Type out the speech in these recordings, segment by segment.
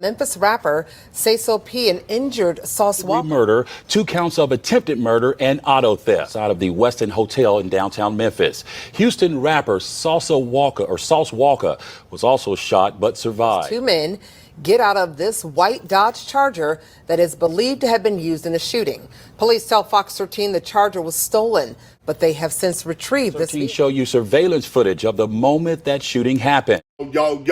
Memphis rapper Sayso and injured Sauce Walka. Murder, 2 counts of attempted murder and auto theft out of the Westin Hotel in downtown Memphis. Houston rapper Sauce Walka was also shot but survived. 2 men get out of this white Dodge Charger that is believed to have been used in the shooting. Police tell Fox 13 the Charger was stolen, but they have since retrieved this. 13 show you surveillance footage of the moment that shooting happened. Yo,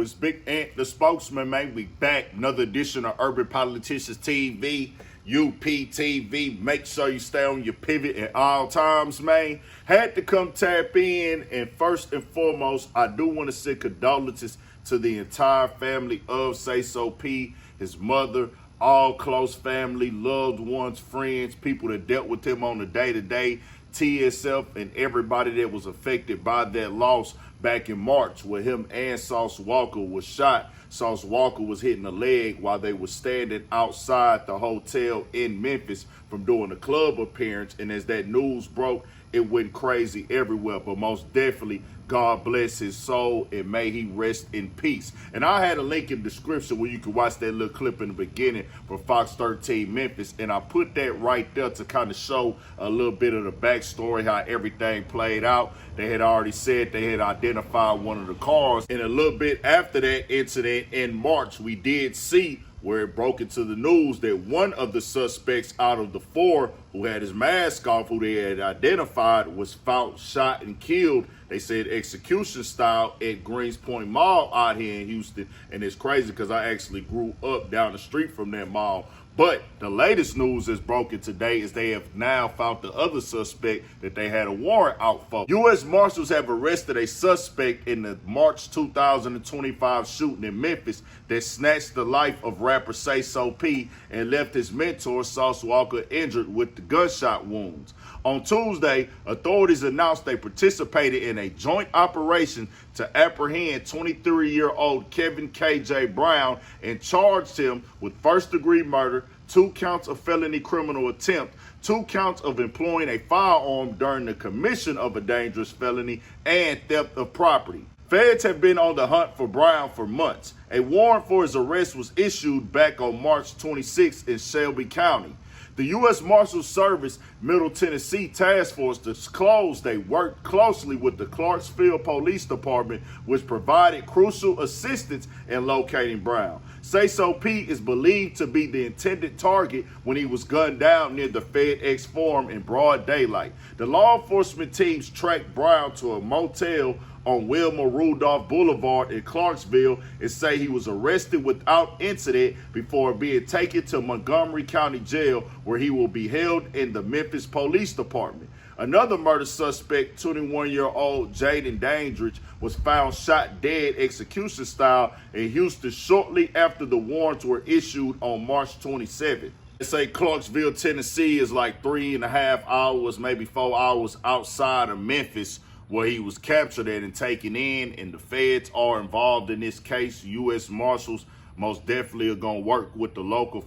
it's Big Ant, the spokesman, man. We back. Another edition of Urban Politicians TV, UPTV. Make sure you stay on your pivot at all times, man. Had to come tap in, and first and foremost, I do want to send condolences to the entire family of Sayso P, his mother, all close family, loved ones, friends, people that dealt with him on the day-to-day, TSF, and everybody that was affected by that loss back in March where him and Sauce Walka was shot. Sauce Walka was hitting a leg while they were standing outside the hotel in Memphis from doing a club appearance, and as that news broke, it went crazy everywhere. But most definitely, God bless his soul and may he rest in peace. And I had a link in the description where you can watch that little clip in the beginning from Fox 13 Memphis, and I put that right there to kind of show a little bit of the backstory, how everything played out. They had already said they had identified one of the cars, and a little bit after that incident in March, we did see where it broke into the news that one of the suspects out of the 4 who had his mask off, who they had identified, was found shot and killed. They said execution style at Greenspoint Mall out here in Houston. And it's crazy because I actually grew up down the street from that mall. But the latest news that's broken today is they have now found the other suspect that they had a warrant out for. U.S. Marshals have arrested a suspect in the March 2025 shooting in Memphis that snatched the life of rapper Sayso P and left his mentor Sauce Walka injured with the gunshot wounds. On Tuesday, authorities announced they participated in a joint operation to apprehend 23-year-old Kevin K.J. Brown and charged him with first-degree murder, 2 counts of felony criminal attempt, 2 counts of employing a firearm during the commission of a dangerous felony, and theft of property. Feds have been on the hunt for Brown for months. A warrant for his arrest was issued back on March 26 in Shelby County. The U.S. Marshals Service Middle Tennessee Task Force disclosed they worked closely with the Clarksville Police Department, which provided crucial assistance in locating Brown. Sayso P is believed to be the intended target when he was gunned down near the FEDS Forum in broad daylight. The law enforcement teams tracked Brown to a motel on Wilma Rudolph Boulevard in Clarksville and say he was arrested without incident before being taken to Montgomery County Jail, where he will be held in the Memphis Police Department. Another murder suspect, 21-year-old Jaden Dandridge, was found shot dead execution style in Houston shortly after the warrants were issued on March 27th. They say Clarksville, Tennessee is like 3.5 hours, maybe 4 hours outside of Memphis, where he was captured at and taken in, and the feds are involved in this case. U.S. Marshals most definitely are going to work with the local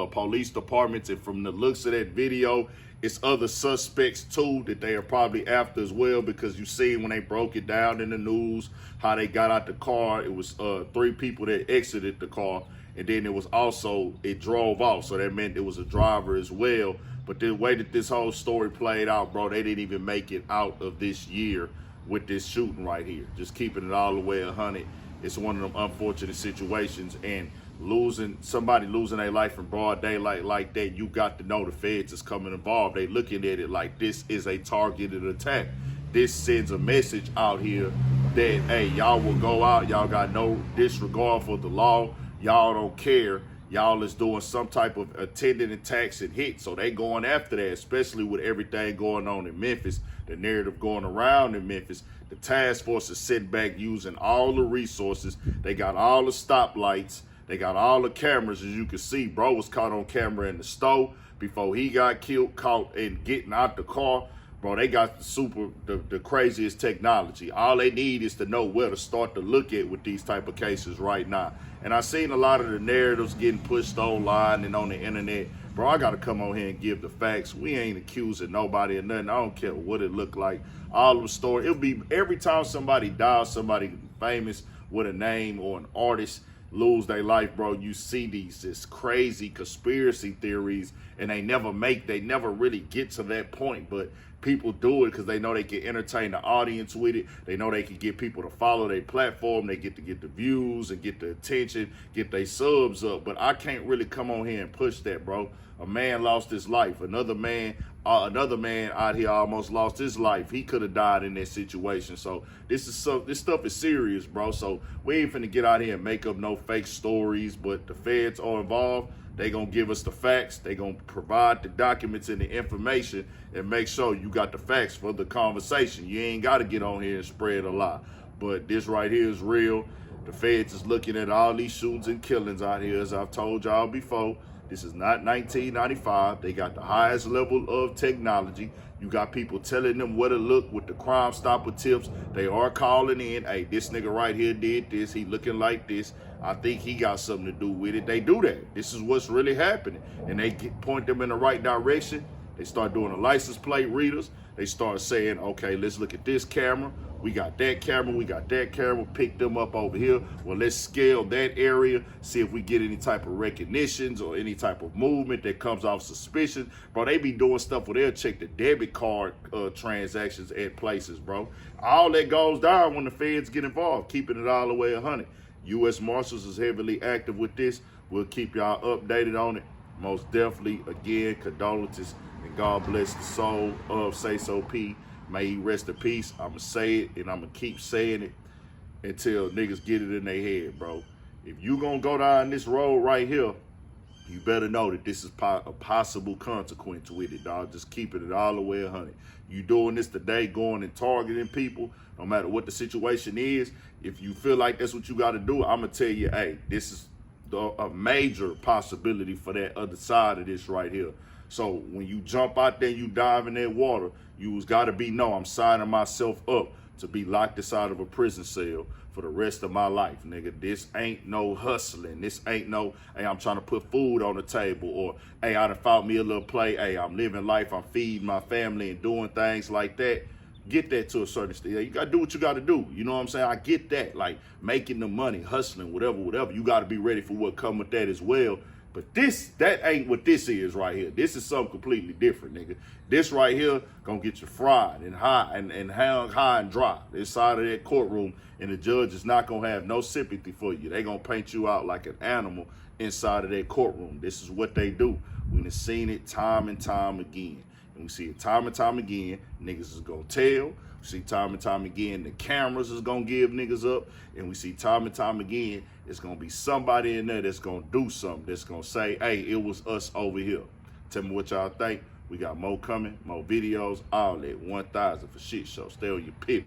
police departments, and from the looks of that video, it's other suspects too that they are probably after as well, because you see when they broke it down in the news how they got out the car, it was 3 people that exited the car, and then it drove off, so that meant it was a driver as well. But the way that this whole story played out, bro, they didn't even make it out of this year with this shooting right here. Just keeping it all the way 100. It's one of them unfortunate situations, and somebody losing their life in broad daylight like that, you got to know the feds is coming involved. They looking at it like this is a targeted attack. This sends a message out here that, hey, y'all will go out, y'all got no disregard for the law, y'all don't care. Y'all is doing some type of attendant attacks and hits, so they going after that, especially with everything going on in Memphis, the narrative going around in Memphis. The task force is sitting back using all the resources. They got all the stoplights. They got all the cameras, as you can see. Bro was caught on camera in the store before he got killed, caught in getting out the car. Bro, they got the craziest technology. All they need is to know where to start to look at with these type of cases right now. And I've seen a lot of the narratives getting pushed online and on the internet. Bro, I got to come on here and give the facts. We ain't accusing nobody of nothing. I don't care what it looked like. All of the story. It'll be every time somebody dies, somebody famous with a name or an artist, lose their life, bro, you see these crazy conspiracy theories, and they never really get to that point, but people do it because they know they can entertain the audience with it. They know they can get people to follow their platform. They get to get the views and get the attention, get their subs up. But I can't really come on here and push that, bro. A man lost his life. Another man out here almost lost his life. He could have died in that situation. So this stuff is serious, bro. So we ain't finna get out here and make up no fake stories. But the feds are involved. They gonna give us the facts. They gonna provide the documents and the information and make sure you got the facts for the conversation. You ain't gotta get on here and spread a lie. But this right here is real. The feds is looking at all these shootings and killings out here, as I've told y'all before. This is not 1995. They got the highest level of technology. You got people telling them where to look with the Crime Stopper tips. They are calling in, hey, this nigga right here did this. He looking like this. I think he got something to do with it. They do that. This is what's really happening. And they point them in the right direction. They start doing the license plate readers. They start saying, okay, let's look at this camera. We got that camera. We got that camera. Pick them up over here. Well, let's scale that area. See if we get any type of recognitions or any type of movement that comes off suspicion. Bro, they be doing stuff where they'll check the debit card transactions at places, bro. All that goes down when the feds get involved, keeping it all the way 100. U.S. Marshals is heavily active with this. We'll keep y'all updated on it. Most definitely, again, condolences and God bless the soul of Sayso P. May he rest in peace. I'ma say it and I'ma keep saying it until niggas get it in their head, bro. If you gonna go down this road right here, you better know that this is a possible consequence with it, dog. Just keeping it all the way 100. You doing this today, going and targeting people, no matter what the situation is. If you feel like that's what you got to do, I'm going to tell you, hey, this is a major possibility for that other side of this right here. So when you jump out there, you dive in that water, you got to I'm signing myself up to be locked inside of a prison cell for the rest of my life, nigga. This ain't no hustling. This ain't no, hey, I'm trying to put food on the table, or, hey, I done found me a little play. Hey, I'm living life. I'm feeding my family and doing things like that. Get that to a certain extent. You got to do what you got to do. You know what I'm saying? I get that. Like making the money, hustling, whatever. You got to be ready for what come with that as well. But that ain't what this is right here. This is something completely different, nigga. This right here gonna get you fried and high and hung high and dry inside of that courtroom, and the judge is not gonna have no sympathy for you. They gonna paint you out like an animal inside of that courtroom. This is what they do. We done seen it time and time again. And we see it time and time again. Niggas is gonna tell. We see time and time again the cameras is gonna give niggas up. And we see time and time again it's gonna be somebody in there that's gonna do something, that's gonna say, hey, it was us over here. Tell me what y'all think. We got more coming, more videos, all that. 1,000 for shit show. Stay on your pivot.